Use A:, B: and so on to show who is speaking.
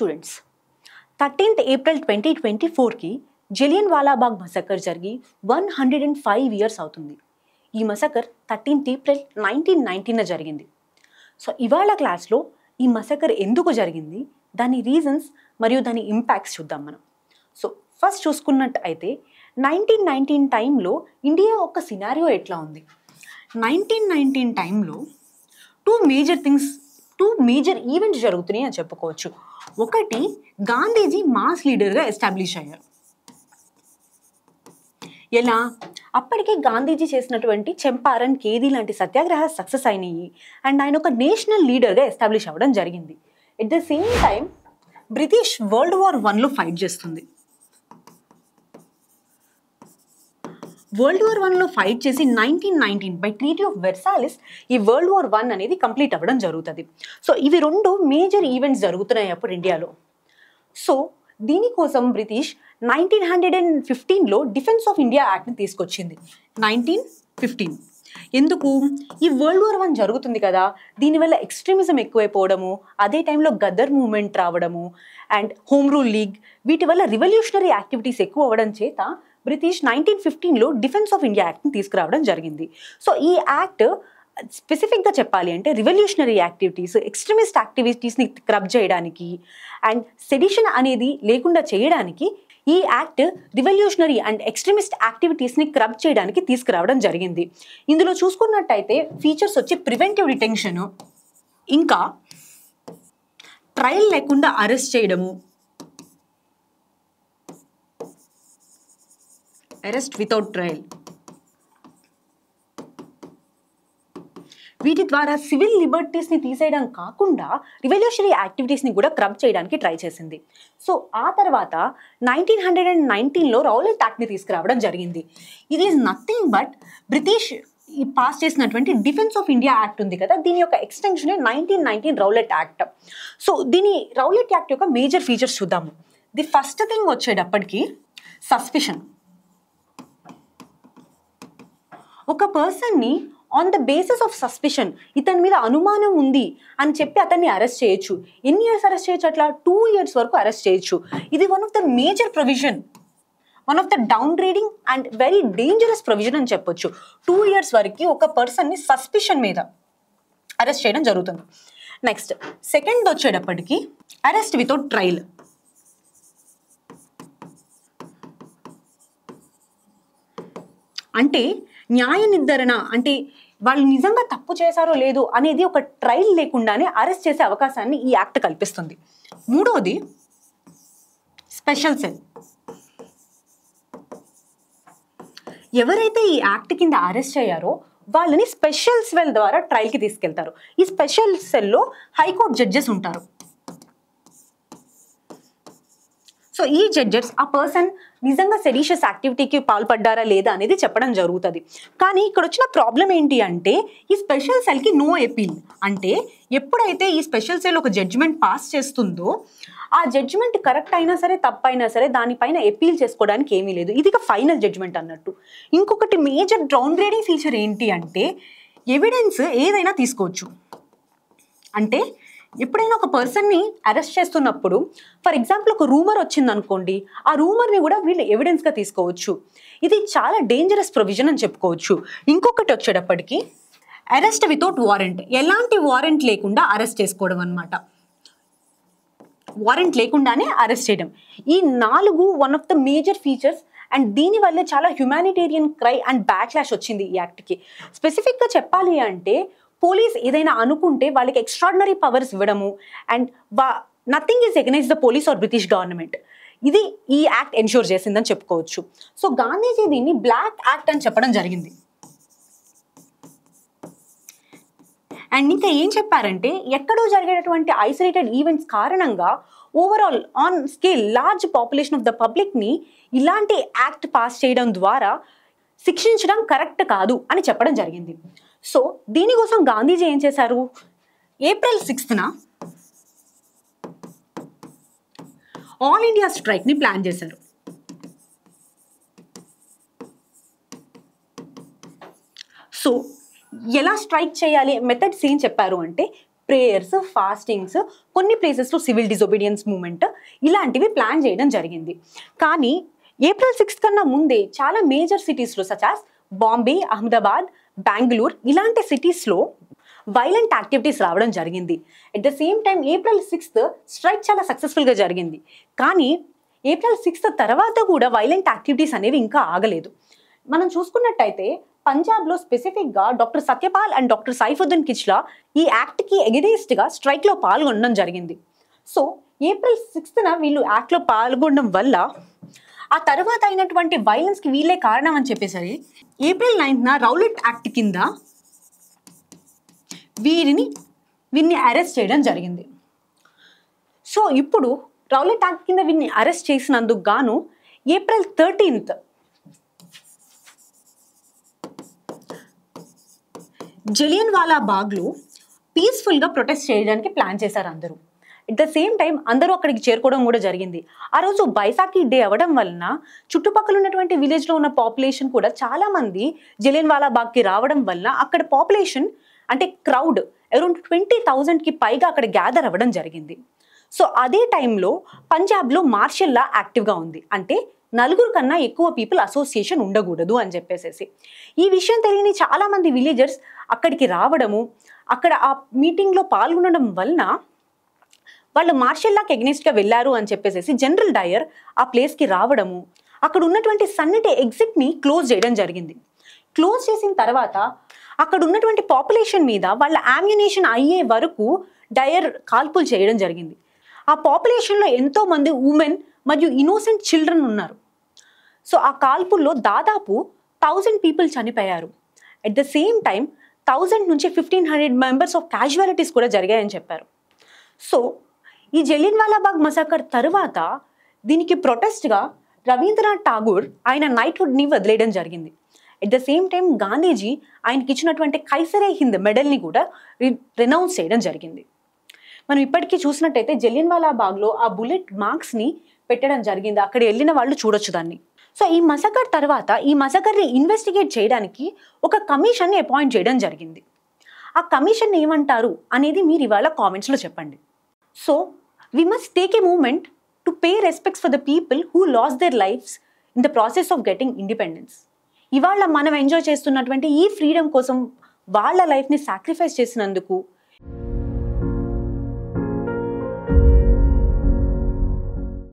A: Students, 13th April 2024కి Jallianwala బాగ్ మసకర్ జరిగి 105 years అవుతుంది. ఈ మసకర్ 13th April 1919 జరిగింది. సో ఇవాళ క్లాస్లో ఈ మసకర్ ఎందుకు జరిగింది, దాని రీజన్స్ మరియు దాని ఇంపాక్ట్స్ చూద్దాం మనం. సో ఫస్ట్ చూసుకున్నట్టు అయితే 1919 టైంలో ఇండియా ఒక సినారియో ఎట్లా ఉంది. 1919 టైంలో టూ మేజర్ ఈవెంట్స్ జరుగుతున్నాయి అని చెప్పుకోవచ్చు. ఒకటి, గాంధీజీ మాస్ లీడర్గా ఎస్టాబ్లిష్ అయ్యారు. ఎలా? అప్పటికే గాంధీజీ చేసినటువంటి చంపారన్, ఖేదీ లాంటి సత్యాగ్రహాలు సక్సెస్ అయినాయి అండ్ ఆయన ఒక నేషనల్ లీడర్గా ఎస్టాబ్లిష్ అవ్వడం జరిగింది. At the same time British world war 1లో ఫైట్ చేస్తుంది. వరల్డ్ వార్ 1లో ఫైట్ చేసి 1919 బై ట్రీటీ ఆఫ్ వెర్సాలిస్ ఈ వరల్డ్ వార్ 1 అనేది కంప్లీట్ అవ్వడం జరుగుతుంది. సో ఇవి రెండు మేజర్ ఈవెంట్స్ జరుగుతున్నాయి అప్పుడు ఇండియాలో. సో దీనికోసం బ్రిటిష్ 1915లో డిఫెన్స్ ఆఫ్ ఇండియా యాక్ట్ని తీసుకొచ్చింది. 1915 ఎందుకు? ఈ వరల్డ్ వార్ 1 జరుగుతుంది కదా, దీనివల్ల ఎక్స్ట్రీమిజం ఎక్కువైపోవడము, అదే టైంలో గదర్ మూవ్మెంట్ రావడము అండ్ హోమ్ రూల్ లీగ్, వీటి వల్ల రివల్యూషనరీ యాక్టివిటీస్ ఎక్కువ అవ్వడం చేత బ్రిటిష్ 1915లో డిఫెన్స్ ఆఫ్ ఇండియా యాక్ట్ని తీసుకురావడం జరిగింది. సో ఈ యాక్ట్ స్పెసిఫిక్గా చెప్పాలి అంటే రివల్యూషనరీ యాక్టివిటీస్, ఎక్స్ట్రీమిస్ట్ యాక్టివిటీస్ని క్రబ్ చేయడానికి అండ్ సెడిషన్ అనేది లేకుండా చేయడానికి ఈ యాక్ట్ రివల్యూషనరీ అండ్ ఎక్స్ట్రీమిస్ట్ యాక్టివిటీస్ని క్రబ్ చేయడానికి తీసుకురావడం జరిగింది. ఇందులో చూసుకున్నట్టయితే ఫీచర్స్ వచ్చి ప్రివెంటివ్ డిటెన్షన్, ఇంకా ట్రయల్ లేకుండా అరెస్ట్ చేయడము, అరెస్ట్ వితౌట్ ట్రయల్, వీటి ద్వారా సివిల్ లిబర్టీస్ని తీసేయడం కాకుండా రివల్యూషనరీ యాక్టివిటీస్ని కూడా క్రబ్ చేయడానికి ట్రై చేసింది. సో ఆ తర్వాత 1919లో రౌలట్ యాక్ట్ని తీసుకురావడం జరిగింది. ఇది is nothing but British pass చేసినటువంటి డిఫెన్స్ ఆఫ్ ఇండియా యాక్ట్ ఉంది కదా, దీని యొక్క ఎక్స్టెన్షనే 1919 రౌలట్ యాక్ట్. సో దీని రౌలట్ యాక్ట్ యొక్క మేజర్ ఫీచర్స్ చూద్దాము. ది ఫస్ట్ థింగ్ వచ్చేటప్పటికి సస్పిషన్. ఒక పర్సన్ని on the basis of suspicion, ఇతని మీద అనుమానం ఉంది అని చెప్పి అతన్ని అరెస్ట్ చేయొచ్చు. ఎన్ని ఇయర్స్ అరెస్ట్ చేయొచ్చు? అట్లా 2 years వరకు అరెస్ట్ చేయొచ్చు. ఇది one of the major provision, one of the down grading and very dangerous provision అని చెప్పొచ్చు. 2 years వరకు ఒక పర్సన్ని సస్పిషన్ మీద అరెస్ట్ చేయడం జరుగుతుంది. నెక్స్ట్ సెకండ్ వచ్చేటప్పటికి అరెస్ట్ వితౌట్ ట్రయల్. అంటే న్యాయ నిర్ధారణ, అంటే వాళ్ళు నిజంగా తప్పు చేశారో లేదో అనేది ఒక ట్రయల్ లేకుండానే అరెస్ట్ చేసే అవకాశాన్ని ఈ యాక్ట్ కల్పిస్తుంది. మూడవది స్పెషల్ సెల్. ఎవరైతే ఈ యాక్ట్ కింద అరెస్ట్ అయ్యారో వాళ్ళని స్పెషల్ సెల్ ద్వారా ట్రయల్కి తీసుకెళ్తారు. ఈ స్పెషల్ సెల్లో హైకోర్టు జడ్జెస్ ఉంటారు. సో ఈ జడ్జెస్ ఆ పర్సన్ నిజంగా సెడిషియస్ యాక్టివిటీకి పాల్పడ్డారా లేదా అనేది చెప్పడం జరుగుతుంది. కానీ ఇక్కడ వచ్చిన ప్రాబ్లం ఏంటి అంటే ఈ స్పెషల్ సెల్కి నో ఎపీల్. అంటే ఎప్పుడైతే ఈ స్పెషల్ సెల్ ఒక జడ్జిమెంట్ పాస్ చేస్తుందో ఆ జడ్జిమెంట్ కరెక్ట్ అయినా సరే తప్పైనా సరే దానిపైన ఎపీల్ చేసుకోవడానికి ఏమీ లేదు. ఇది ఫైనల్ జడ్జిమెంట్ అన్నట్టు. ఇంకొకటి మేజర్ డౌన్ గ్రేడింగ్ ఫీచర్ ఏంటి అంటే ఎవిడెన్స్ ఏదైనా తీసుకోవచ్చు. అంటే ఎప్పుడైనా ఒక పర్సన్ని అరెస్ట్ చేస్తున్నప్పుడు ఫర్ ఎగ్జాంపుల్ ఒక రూమర్ వచ్చింది అనుకోండి, ఆ రూమర్ని కూడా వీళ్ళు ఎవిడెన్స్గా తీసుకోవచ్చు. ఇది చాలా డేంజరస్ ప్రొవిజన్ అని చెప్పుకోవచ్చు. ఇంకొకటి వచ్చేటప్పటికి అరెస్ట్ వితౌట్ వారెంట్. ఎలాంటి వారెంట్ లేకుండా అరెస్ట్ చేసుకోవడం అనమాట. వారెంట్ లేకుండానే అరెస్ట్ చేయడం. ఈ 4 one of the major features and దీనివల్లే చాలా హ్యుమానిటేరియన్ క్రై అండ్ బ్యాక్లాష్ వచ్చింది ఈ యాక్ట్కి. స్పెసిఫిక్గా చెప్పాలి అంటే పోలీస్ ఏదైనా అనుకుంటే వాళ్ళకి ఎక్స్ట్రాడినరీ పవర్స్ ఇవ్వడము and nothing is against the police or British government. ఇది ఈ యాక్ట్ ఎన్ష్యూర్ చేసిందని చెప్పుకోవచ్చు. సో గాంధీజీ దీన్ని బ్లాక్ యాక్ట్ అని చెప్పడం జరిగింది. అండ్ ఇంకా ఏం చెప్పారంటే ఎక్కడో జరిగేటటువంటి ఐసోలేటెడ్ ఈవెంట్స్ కారణంగా overall on scale large population of the పబ్లిక్ని ఇలాంటి యాక్ట్ పాస్ చేయడం ద్వారా శిక్షించడం కరెక్ట్ కాదు అని చెప్పడం జరిగింది. సో దీనికోసం గాంధీజీ ఏం చేశారు? April 6th ఆల్ ఇండియా స్ట్రైక్ని ప్లాన్ చేశారు. సో ఎలా స్ట్రైక్ చేయాలి, మెథడ్స్ ఏం చెప్పారు అంటే ప్రేయర్స్, ఫాస్టింగ్స్, కొన్ని ప్లేసెస్లో సివిల్ డిజొబీడియన్స్ మూవ్మెంట్ ఇలాంటివి ప్లాన్ చేయడం జరిగింది. కానీ ఏప్రిల్ 6 కన్నా ముందే చాలా మేజర్ సిటీస్లో సచాస్ బాంబే, అహ్మదాబాద్, బెంగళూరు ఇలాంటి సిటీస్లో వైలెంట్ యాక్టివిటీస్ రావడం జరిగింది. At the same time April 6 strike చాలా సక్సెస్ఫుల్గా జరిగింది. కానీ ఏప్రిల్ 6 తర్వాత కూడా వైలెంట్ యాక్టివిటీస్ అనేవి ఇంకా ఆగలేదు. మనం చూసుకున్నట్టయితే పంజాబ్లో స్పెసిఫిక్గా doctor Satyapal and doctor Saifuddin Kitchlew ఈ యాక్ట్కి ఎగెనిస్ట్గా స్ట్రైక్లో పాల్గొనడం జరిగింది. సో ఏప్రిల్ 6న వీళ్ళు యాక్ట్లో పాల్గొనడం వల్ల ఆ తర్వాత అయినటువంటి వైలెన్స్కి వీళ్ళే కారణం అని చెప్పేసరి ఏప్రిల్ 9న రౌలట్ యాక్ట్ కింద వీరిని అరెస్ట్ చేయడం జరిగింది. సో ఇప్పుడు రౌలట్ యాక్ట్ కింద వీరిని అరెస్ట్ చేసినందుకు గాను ఏప్రిల్ 13th జలియన్వాలా బాగ్లో పీస్ఫుల్గా ప్రొటెస్ట్ చేయడానికి ప్లాన్ చేశారు అందరూ. అట్ ద సేమ్ టైం అందరూ అక్కడికి చేరుకోవడం కూడా జరిగింది. ఆ రోజు బైసాఖీ డే అవ్వడం వలన చుట్టుపక్కల ఉన్నటువంటి విలేజ్లో ఉన్న పాపులేషన్ కూడా చాలామంది జలియన్వాలా బాగ్కి రావడం వలన అక్కడ పాపులేషన్ అంటే క్రౌడ్ అరౌండ్ 20,000కి పైగా అక్కడ గ్యాదర్ అవ్వడం జరిగింది. సో అదే టైంలో పంజాబ్లో మార్షల్ లా యాక్టివ్గా ఉంది. అంటే నలుగురు కన్నా ఎక్కువ పీపుల్ అసోసియేషన్ ఉండకూడదు అని చెప్పేసి ఈ విషయం తెలియని చాలామంది విలేజర్స్ అక్కడికి రావడము, అక్కడ ఆ మీటింగ్లో పాల్గొనడం వలన వాళ్ళు మార్షల్ లాకి ఎగ్నెస్ట్గా వెళ్ళారు అని చెప్పేసి జనరల్ డయర్ ఆ ప్లేస్కి రావడము, అక్కడ ఉన్నటువంటి సన్నటి ఎగ్జిట్ని క్లోజ్ చేయడం జరిగింది. క్లోజ్ చేసిన తర్వాత అక్కడ ఉన్నటువంటి పాపులేషన్ మీద వాళ్ళ ఆమ్యునేషన్ అయ్యే వరకు డయర్ కాల్పులు చేయడం జరిగింది. ఆ పాపులేషన్లో ఎంతో మంది ఉమెన్ మరియు ఇన్నోసెంట్ చిల్డ్రన్ ఉన్నారు. సో ఆ కాల్పుల్లో దాదాపు 1000 పీపుల్ చనిపోయారు. అట్ ద సేమ్ టైం 1000 నుంచి 1500 మెంబర్స్ ఆఫ్ క్యాజువాలిటీస్ కూడా జరిగాయని చెప్పారు. సో ఈ జలియన్వాలా బాగ్ మసాకర్ తర్వాత దీనికి ప్రొటెస్ట్గా రవీంద్రనాథ్ ఠాగూర్ ఆయన నైట్హుడ్ని వదిలేయడం జరిగింది. At the same time Gandhiji ఆయనకి ఇచ్చినటువంటి కైసరే హింద్ మెడల్ని కూడా రెనౌన్స్ చేయడం జరిగింది. మనం ఇప్పటికీ చూసినట్టయితే జలియన్వాలా బాగ్లో ఆ బుల్లెట్ మార్క్స్ని పెట్టడం జరిగింది. అక్కడ వెళ్ళిన వాళ్ళు చూడొచ్చు దాన్ని. సో ఈ మసకర్ తర్వాత ఈ మసకర్ని ఇన్వెస్టిగేట్ చేయడానికి ఒక కమిషన్ని అపాయింట్ చేయడం జరిగింది. ఆ కమిషన్ ఏమంటారు అనేది మీరు ఇవాళ కామెంట్స్లో చెప్పండి. So we must take a moment to pay respects for the people who lost their lifes in the process of getting independence. ఇవాళ మనం ఎంజాయ్ చేస్తున్నటువంటి ఈ ఫ్రీడమ్ కోసం వాళ్ళ లైఫ్ని సాక్రిఫైస్ చేసినందుకు